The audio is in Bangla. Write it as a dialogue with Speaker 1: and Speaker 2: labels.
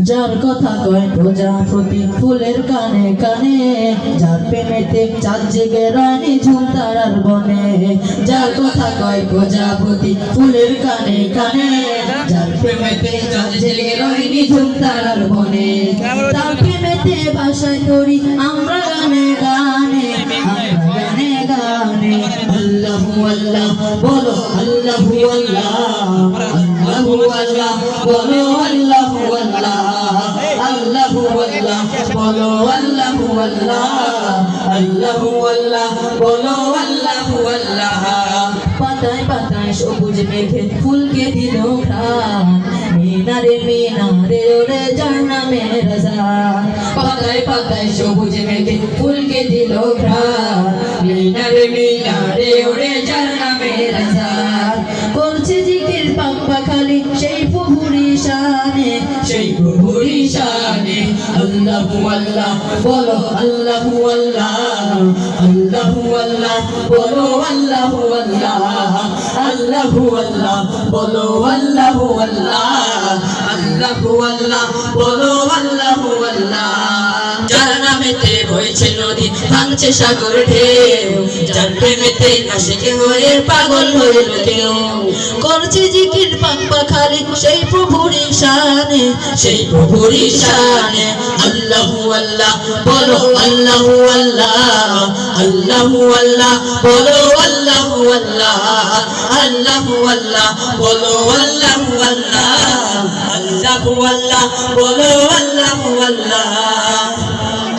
Speaker 1: যার কথা কয় প্রজাপতি ফুলের কানে কানে, যার প্রেমেতে চাঁদ জেগে রানী ঝুম তারার বনে। যার কথা কয় প্রজাপতি ফুলের কানে কানে, যার প্রেমেতে চাঁদ জেগে রানী ঝুম তারার বনে। তার প্রেমেতে ভাষায় করি আমরা গানে গানে, আমরা গানে গানে। আল্লাহু আল্লাহ বলো, আল্লাহু আল্লাহ, আল্লাহু আল্লাহ বলো, আল্লাহু আল্লাহ, আল্লাহু আল্লাহ বলো, আল্লাহু আল্লাহ, আল্লাহু আল্লাহ বলো, আল্লাহু আল্লাহ। পাতায় পাতায় সবুজ মেঘে ফুলকে দিল ঘ্রাণ, মিনারে মিনারে ওরে যার নামে রাজান। পাতায় পাতায় সবুজ মেঘে ফুলকে দিল ঘ্রাণ, মিনারে মিনারে ওরে যার নামে রাজান। করছে জিকির পাম্পা খালি সেই প্রভুরি শানে, সেই প্রভুরি শানে। আল্লাহু আল্লাহ বলো, আল্লাহু আল্লাহ, আল্লাহু আল্লাহ বলো, আল্লাহু আল্লাহ, আল্লাহু আল্লাহ বলো, আল্লাহু আল্লাহ, আল্লাহু আল্লাহ বলো, আল্লাহু আল্লাহ। যার নামেতে বইছে নদী ভাঙছে সাগর ঢেউ, যার প্রেমেতে আশিকে হয়ে পাগল হইল কেউ। করছে জিকির পাম্পা খালি সেই প্রভুরি শানে, সেই প্রভুরি শানে। আল্লাহু আল্লাহ বলো, আল্লাহু আল্লাহ, আল্লাহু আল্লাহ বলো, আল্লাহু আল্লাহ, আল্লাহু আল্লাহ বলো, আল্লাহু আল্লাহ, আল্লাহু আল্লাহ বলো, আল্লাহু আল্লাহ।